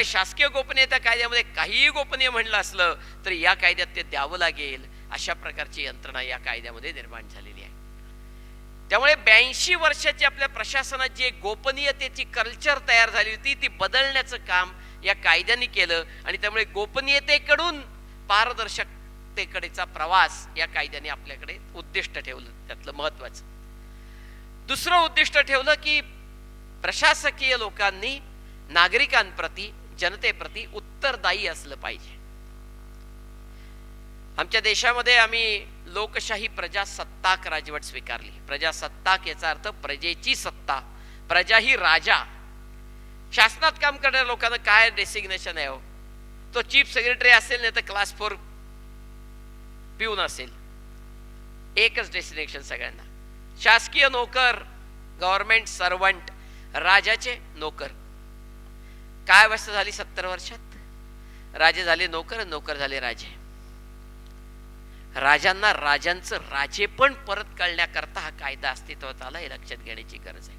त्यामुळे शासकीय गोपनीयता कायद्यामध्ये काहीही गोपनीय म्हणलं असलं तर या कायद्यात ते द्यावं लागेल, अशा प्रकारची यंत्रणा या कायद्यामध्ये निर्माण झालेली आहे. त्यामुळे 82 वर्षाची आपल्या प्रशासनात जी एक गोपनीयतेची कल्चर तयार झाली होती ती बदलण्याचं काम या कायद्याने केलं आणि त्यामुळे गोपनीयतेकडून पारदर्शकतेकडेचा प्रवास या कायद्याने आपल्याकडे उद्दिष्ट ठेवलं. त्यातलं महत्वाचं दुसरं उद्दिष्ट ठेवलं की प्रशासकीय लोकांनी नागरिकांप्रती, जनतेप्रती उत्तरदायी असलं पाहिजे. आमच्या देशामध्ये आम्ही लोकशाही प्रजासत्ताक राजवट स्वीकारली. प्रजासत्ताक याचा अर्थ प्रजेची सत्ता, प्रजा ही राजा. शासनात काम करणाऱ्या लोकांना काय डेसिग्नेशन आहे हो? तो चीफ सेक्रेटरी असेल नाही तर क्लास 4 पिऊन असेल, एकच डेसिग्नेशन सगळ्यांना. शासकीय नोकर, गव्हर्नमेंट सर्वंट, राजाचे नोकर. काय अवस्था झाली 70 वर्षात? राजे झाले नोकर, नोकर झाले राजे. राजांना राजांचं राजे पण परत कळण्याकरता हा कायदा अस्तित्वात आला, हे लक्षात घेण्याची गरज आहे.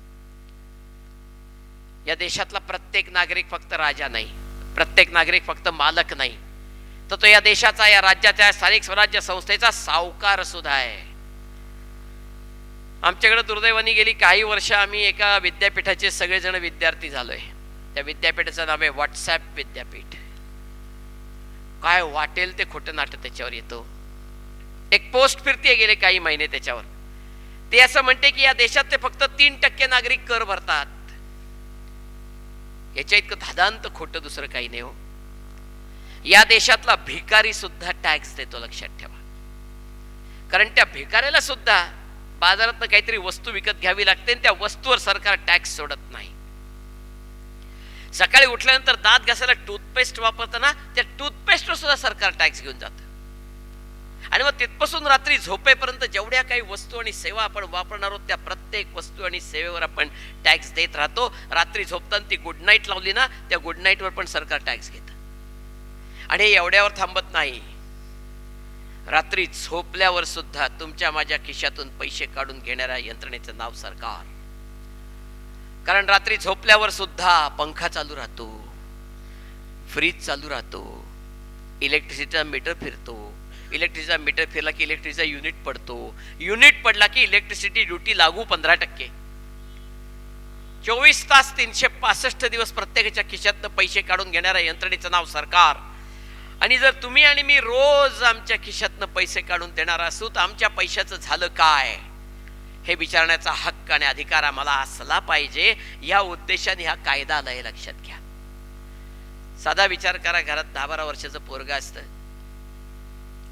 या देशातला प्रत्येक नागरिक फक्त राजा नाही, प्रत्येक नागरिक फक्त मालक नाही, तर तो या देशाचा, या राज्याच्या, स्थानिक स्वराज्य संस्थेचा सावकार सुद्धा आहे. आमच्याकडे दुर्दैवाने गेली काही वर्ष आम्ही एका विद्यापीठाचे सगळेजण विद्यार्थी झालोय. त्या विद्यापीठाचं नाव आहे व्हॉट्सॲप विद्यापीठ. काय वाटेल ते खोटं नाटक त्याच्यावर येतो. एक पोस्ट फिरते गेले काही महिने त्याच्यावर. ते असं म्हणते की या देशात ते फक्त 3% नागरिक कर भरतात. याच्या इतकं धादांत खोटं दुसरं काही नाही हो. या देशातला भिकारी सुद्धा टॅक्स देतो, लक्षात ठेवा. कारण त्या भिकाऱ्याला सुद्धा बाजारात काहीतरी वस्तू विकत घ्यावी लागते आणि त्या वस्तूवर सरकार टॅक्स सोडत नाही. सकाळी उठल्यानंतर दात घासायला टूथपेस्ट वापरताना त्या टूथपेस्टवर सुद्धा सरकार टॅक्स घेऊन जातं. आणि मग तिथपासून रात्री झोपेपर्यंत जेवढ्या काही वस्तू आणि सेवा आपण वापरणार आहोत त्या प्रत्येक वस्तू आणि सेवेवर आपण टॅक्स देत राहतो. रात्री झोपताना ती गुड नाईट लावली ना, त्या गुड नाईटवर पण सरकार टॅक्स घेतं. आणि एवढ्यावर थांबत नाही, रात्री झोपल्यावर सुद्धा तुमच्या माझ्या खिशातून पैसे काढून घेणाऱ्या यंत्रणेचं नाव सरकार. कारण रात्री झोपल्यावर सुद्धा पंखा चालू राहतो, फ्रीज चालू राहतो, इलेक्ट्रिसिटीचा मीटर फिरतो. इलेक्ट्रिसिटीचा मीटर फिरला की इलेक्ट्रिसिटीचा युनिट पडतो, युनिट पडला की इलेक्ट्रिसिटी ड्युटी लागू 15%. 24 तास 365 दिवस प्रत्येकाच्या खिशातनं पैसे काढून घेणाऱ्या यंत्रणेचं नाव सरकार. आणि जर तुम्ही आणि मी रोज आमच्या खिशातनं पैसे काढून देणार असू तर आमच्या पैशाचं झालं काय हे विचारण्याचा हक्क आणि अधिकार आम्हाला असला पाहिजे. या उद्देशाने हा कायदा आला, हे लक्षात घ्या. साधा विचार करा, घरात 10-12 वर्षाचं पोरगा असतं.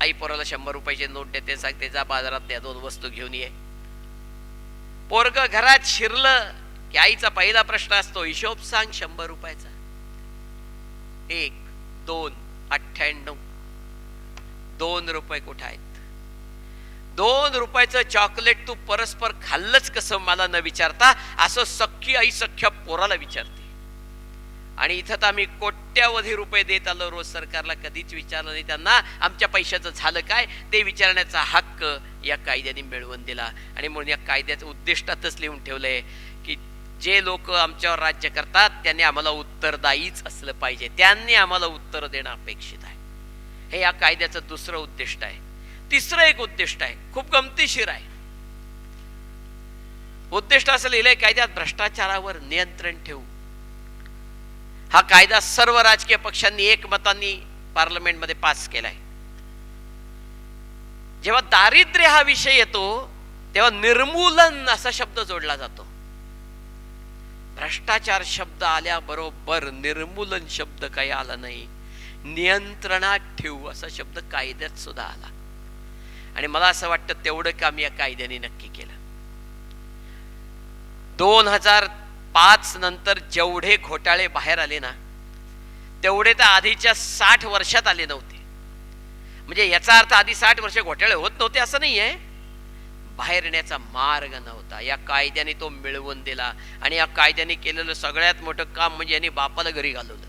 आई पोराला 100 रुपयाची नोट देते, सांगते जा बाजारात त्या 2 वस्तू घेऊन ये. पोरग घरात शिरलं की आईचा पहिला प्रश्न असतो, हिशोब सांग 100 रुपयाचा. 1, 2, 98. 2 रुपये कुठे आहेत? 2 रुपयाचं चॉकलेट तू परस्पर खाल्लंच कसं मला न विचारता, असं सख्खी आई सख्ख्या पोराला विचारते. आणि इथं तर आम्ही कोट्यावधी रुपये देत आलो रोज सरकारला, कधीच विचारलं नाही त्यांना आमच्या पैशाचं झालं काय. ते विचारण्याचा हक्क या कायद्याने मिळवून दिला. आणि म्हणून या कायद्याचं उद्दिष्टातच लिहून ठेवलंय की जे लोक आमच्यावर राज्य करतात त्यांनी आम्हाला उत्तरदायीच असलं पाहिजे, त्यांनी आम्हाला उत्तर देणं अपेक्षित आहे. हे या कायद्याचं दुसरं उद्दिष्ट आहे. तिसरं एक उद्दिष्ट आहे, खूप गमतीशीर आहे. उद्दिष्ट असं लिहिलंय कायद्यात, भ्रष्टाचारावर नियंत्रण ठेवू. हा कायदा सर्व राजकीय पक्षांनी एकमतांनी पार्लमेंटमध्ये पास केलाय. जेव्हा दारिद्र्य हा विषय येतो तेव्हा निर्मूलन असा शब्द जोडला जातो. भ्रष्टाचार शब्द आल्याबरोबर निर्मूलन शब्द काही आला नाही, नियंत्रणात ठेवू असा शब्द कायद्यात सुद्धा आला. आणि मला असं वाटतं तेवढं काम या कायद्याने नक्की केलं. 2005 नंतर जेवढे घोटाळे बाहेर आले ना तेवढे तर आधीच्या 60 वर्षात आले नव्हते. म्हणजे याचा अर्थ आधी 60 वर्ष घोटाळे होत नव्हते असं नाहीये, बाहेर येण्याचा मार्ग नव्हता. या कायद्याने तो मिळवून दिला. आणि या कायद्याने केलेलं सगळ्यात मोठं काम म्हणजे यांनी बापाला घरी घालवलं.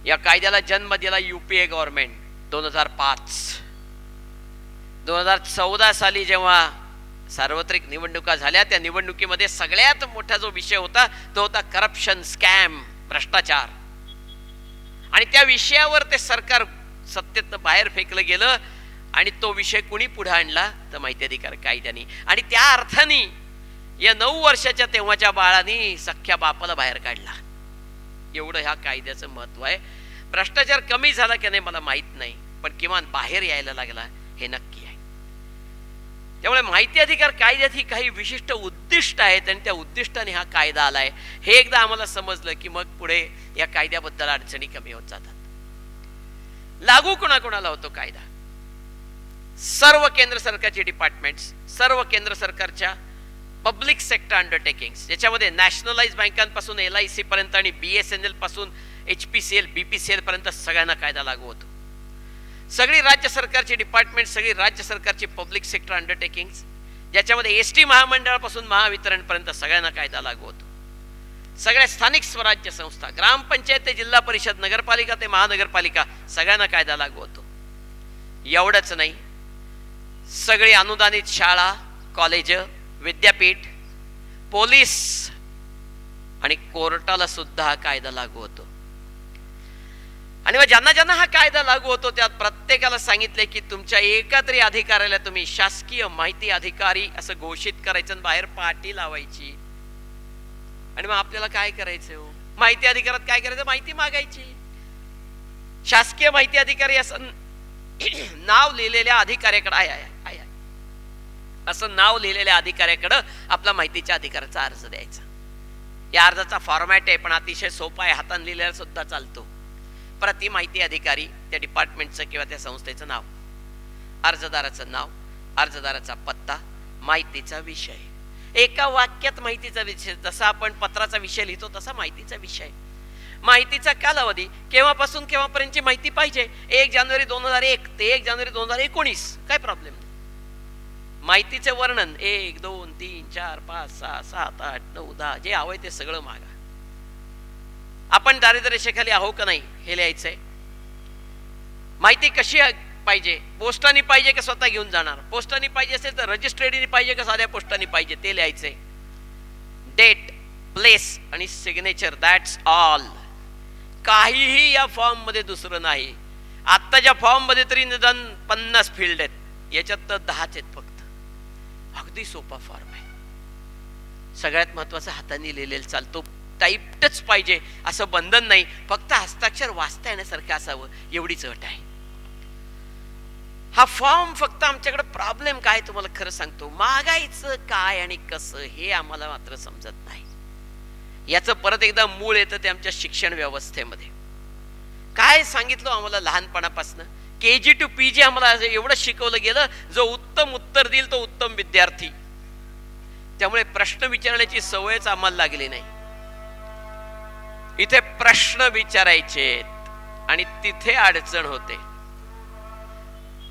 या कायद्याला जन्म दिला UPA गव्हर्नमेंट 2005. 2014 साली जेव्हा सार्वत्रिक निवडणुका झाल्या त्या निवडणुकीमध्ये सगळ्यात मोठा जो विषय होता तो होता करप्शन, स्कॅम, भ्रष्टाचार. आणि त्या विषयावर ते सरकार सत्तेतनं बाहेर फेकलं गेलं आणि तो विषय कुणी पुढे आणला तर माहिती अधिकार कायद्याने. आणि त्या अर्थाने या 9 वर्षाच्या तेव्हाच्या बाळाने सख्या बापाला बाहेर काढला. एवढं ह्या कायद्याचं महत्व आहे. भ्रष्टाचार कमी झाला की नाही मला माहित नाही, पण किमान बाहेर यायला लागला हे नक्की आहे. त्यामुळे माहिती अधिकार कायद्यात ही काही विशिष्ट उद्दिष्ट आहेत आणि त्या उद्दिष्टाने हा कायदा आलाय हे एकदा आम्हाला समजलं की मग पुढे या कायद्याबद्दल अडचणी कमी होत जातात. लागू कोणाकोणाला होतो कायदा? सर्व केंद्र सरकारचे डिपार्टमेंट्स, सर्व केंद्र सरकारच्या पब्लिक सेक्टर अंडरटेकिंग्स, ज्याच्यामध्ये नॅशनलाइज बँकांपासून LIC पर्यंत आणि BSNL पासून HPCL BPCL पर्यंत सगळ्यांना कायदा लागू होतो. सगळी राज्य सरकारची डिपार्टमेंट, सगळी राज्य सरकारची पब्लिक सेक्टर अंडरटेकिंग्स, ज्याच्यामध्ये ST महामंडळापासून महावितरण पर्यंत सगळ्यांना कायदा लागू होतो. सगळ्या स्थानिक स्वराज्य संस्था, ग्रामपंचायत ते जिल्हा परिषद, नगरपालिका ते महानगरपालिका, सगळ्यांना कायदा लागू होतो. एवढंच नाही, सगळी अनुदानित शाळा, कॉलेज, विद्यापीठ, पोलीस आणि कोर्टाला सुद्धा हा कायदा लागू होतो. आणि मग ज्यांना ज्यांना हा कायदा लागू होतो त्यात प्रत्येकाला सांगितले की तुमच्या एका तरी अधिकाऱ्याला तुम्ही शासकीय माहिती अधिकारी असं घोषित करायचं आणि बाहेर पाटी लावायची. आणि मग आपल्याला काय करायचं हो? माहिती अधिकारात काय करायचं? माहिती मागायची. शासकीय माहिती अधिकारी असं नाव लिहिलेल्या अधिकाऱ्याकडे आहे असं नाव लिहिलेल्या अधिकाऱ्याकडे आपला माहितीच्या अधिकाराचा अर्ज द्यायचा. या अर्जाचा फॉर्मॅट आहे पण अतिशय सोपा आहे, हाताने लिहिलेला सुद्धा चालतो. प्रति माहिती अधिकारी, त्या डिपार्टमेंटचं किंवा त्या संस्थेचं नाव, अर्जदाराचं नाव, अर्जदाराचा पत्ता, माहितीचा विषय. एका वाक्यात माहितीचा विषय. जसा आपण पत्राचा विषय लिहितो तसा माहितीचा विषय. माहितीचा कालावधी, केव्हापासून केव्हापर्यंतची माहिती पाहिजे. 1 जानेवारी 2001 ते 1 जानेवारी 2019, काय प्रॉब्लेम नाही. माहितीचे वर्णन 1 2 3 4 5 6 7 8 9 10 जे हवंय ते सगळं मागा. आपण दारिद्र्य रेषेखाली आहो का नाही हे लिहायचंय. माहिती कशी पाहिजे? पोस्टाने पाहिजे का स्वतः घेऊन जाणार? पोस्टाने पाहिजे असेल तर रजिस्ट्रेडीने पाहिजे का साध्या पोस्टाने पाहिजे ते लिहायचंय. डेट, प्लेस आणि सिग्नेचर, दॅट्स ऑल. काहीही या फॉर्म मध्ये दुसरं नाही. आत्ताच्या फॉर्म मध्ये तरी निदान 50 फील्ड आहेत, याच्यात तर 10च आहेत फक्त. अगदी सोपा फॉर्म आहे. सगळ्यात महत्वाचं हाताने लिहिलेलं चालतो. टाईप्डच पाहिजे असं बंधन नाही, फक्त हस्ताक्षर वाचता येण्यासारखं असावं एवढीच अट आहे. हा फॉर्म फक्त आमच्याकडे प्रॉब्लेम काय तुम्हाला खरं सांगतो, मागायचं काय आणि कसं हे आम्हाला मात्र समजत नाही. याचं परत एकदा मूळ येतं ते आमच्या शिक्षण व्यवस्थेमध्ये. काय सांगितलं आम्हाला लहानपणापासून KG to PG आम्हाला एवढं शिकवलं गेलं, जो उत्तम उत्तर देईल तो उत्तम विद्यार्थी. त्यामुळे प्रश्न विचारण्याची सवयच आम्हाला लागली नाही. इथे प्रश्न विचारायचे आणि तिथे अडचण होते.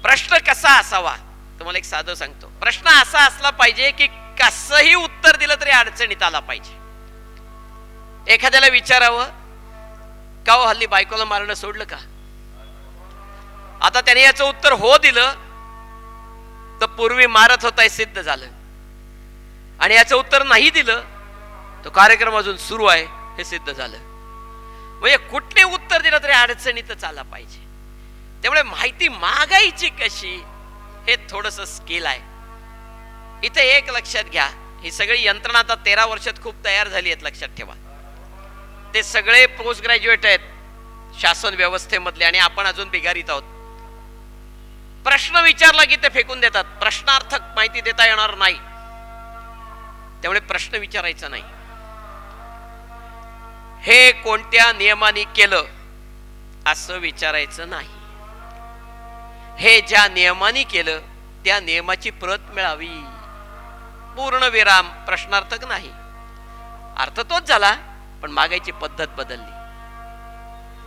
प्रश्न कसा असावा तुम्हाला एक साधं सांगतो. प्रश्न असा असला पाहिजे की कसंही उत्तर दिलं तरी अडचणीत आला पाहिजे. एखाद्याला विचारावं का हो हल्ली बायकोला मारणं सोडलं का? आता त्याने याचं उत्तर हो दिलं तर पूर्वी मारत होता हे सिद्ध झालं, आणि याचं उत्तर नाही दिलं तो कार्यक्रम अजून सुरू आहे हे सिद्ध झालं. म्हणजे कुठले उत्तर दिलं तरी अडचणीतच आला पाहिजे. त्यामुळे माहिती मागायची कशी हे थोडस स्किल आहे. इथे एक लक्षात घ्या, ही सगळी यंत्रणा आता 13 वर्षात खूप तयार झाली आहेत, लक्षात ठेवा. ते सगळे पोस्ट ग्रॅज्युएट आहेत शासन व्यवस्थेमधले आणि आपण अजून बिगारीत आहोत. प्रश्न विचारला की ते फेकून देतात. प्रश्नार्थक माहिती देता येणार नाही, त्यामुळे प्रश्न विचारायचा नाही. हे कोणत्या नियमाने केलं असं विचारायचं नाही. हे ज्या नियमाने केलं त्या नियमाची प्रत मिळावी, पूर्ण विराम, प्रश्नार्थक नाही. अर्थ तोच झाला पण मागायची पद्धत बदलली.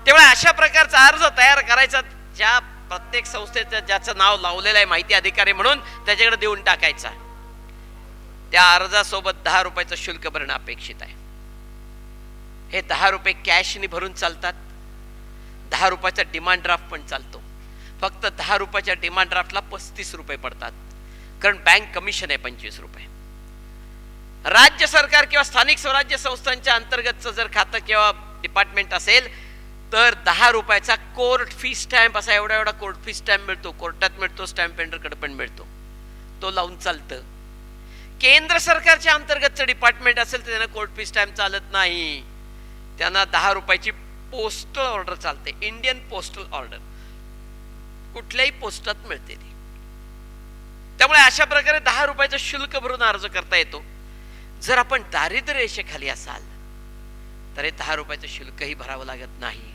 त्यामुळे अशा प्रकारचा अर्ज तयार करायचा, ज्या प्रत्येक संस्थेचं ज्याचं नाव लावलेलं आहे माहिती अधिकारी म्हणून त्याच्याकडे देऊन टाकायचा. त्या अर्जासोबत 10 रुपयाचं शुल्क भरणं अपेक्षित आहे. हे 10 रुपये कॅशने भरून चालतात. 10 रुपयाचा डिमांड ड्राफ्ट पण चालतो. फक्त 10 रुपयाच्या डिमांड ड्राफ्टला 35 रुपये पडतात, कारण बँक कमिशन आहे 25 रुपये. राज्य सरकार किंवा स्थानिक स्वराज्य संस्थांच्या अंतर्गतचं जर खातं किंवा डिपार्टमेंट असेल तर 10 रुपयाचा कोर्ट फी स्टॅम्प, असा एवढा एवढा कोर्ट फी स्टॅम्प मिळतो, कोर्टात मिळतो, स्टॅम्प पेंडरकडे पण मिळतो, तो लावून चालतं. केंद्र सरकारच्या अंतर्गतचं डिपार्टमेंट असेल तर त्यांना कोर्ट फी स्टॅम्प चालत नाही, त्यांना 10 रुपयाची पोस्टल ऑर्डर चालते, इंडियन पोस्टल ऑर्डर, कुठल्याही पोस्टात मिळते ती. त्यामुळे अशा प्रकारे 10 रुपयाचं शुल्क भरून अर्ज करता येतो. जर आपण दारिद्र्य रेषेखाली असाल तर हे 10 रुपयाचं शुल्कही भरावं लागत नाही.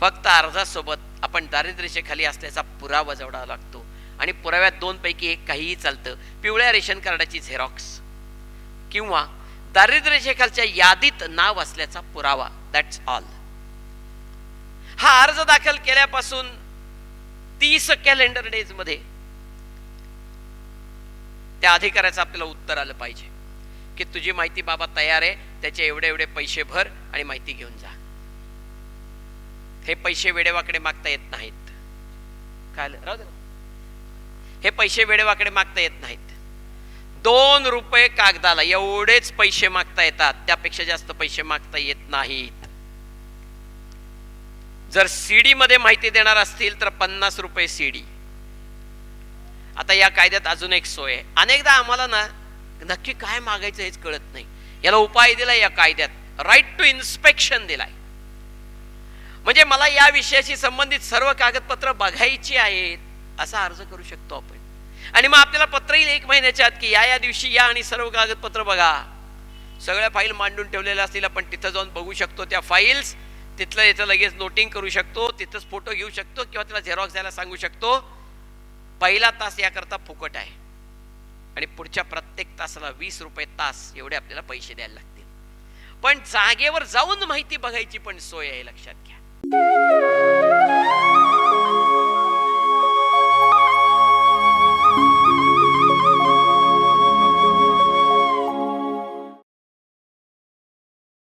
फक्त अर्जासोबत आपण दारिद्र्य रेषेखाली असल्याचा पुरावा जोडावा लागतो आणि पुराव्यात 2 पैकी एक काहीही चालतं. पिवळ्या रेशन कार्डाची झेरॉक्स किंवा दारिद्र्य रेषेखालच्या यादीत नाव असल्याचा पुरावा, दॅट्स ऑल. हा अर्ज दाखल केल्यापासून 30 कॅलेंडर डेज मध्ये त्या अधिकाऱ्याचं आपल्याला उत्तर आलं पाहिजे की तुझी माहिती बाबा तयार आहे, त्याचे एवढे एवढे पैसे भर आणि माहिती घेऊन जा. हे पैसे वेडेवाकडे मागता येत नाहीत. काय राहू दे, हे पैसे वेडेवाकडे मागता येत नाहीत. 2 रुपये कागदाला एवढेच पैसे मागता येतात, त्यापेक्षा जास्त पैसे मागता येत नाहीत. जर सीडी मध्ये माहिती देणार असतील तर 50 रुपये सीडी. आता या कायद्यात अजून एक सोय आहे. अनेकदा आम्हाला ना नक्की काय मागायचं हेच कळत नाही. याला उपाय दिलाय या कायद्यात, राईट टू इन्स्पेक्शन दिलाय. म्हणजे मला या विषयाशी संबंधित सर्व कागदपत्र बघायची आहेत असा अर्ज करू शकतो आपण. आणि मग आपल्याला पत्र येईल 1 महिन्याच्या आत की या दिवशी या आणि सर्व कागदपत्र बघा. सगळ्या फाईल मांडून ठेवलेल्या असतील, आपण तिथं जाऊन बघू शकतो त्या फाईल्स, तिथलं याचं लगेच नोटिंग करू शकतो, तिथंच फोटो घेऊ शकतो किंवा त्याला झेरॉक्स द्यायला सांगू शकतो. पहिला तास याकरता फुकट आहे आणि पुढच्या प्रत्येक तासाला 20 रुपये तास एवढे आपल्याला पैसे द्यायला लागतील. पण जागेवर जाऊन माहिती बघायची पण सोय आहे, लक्षात घ्या.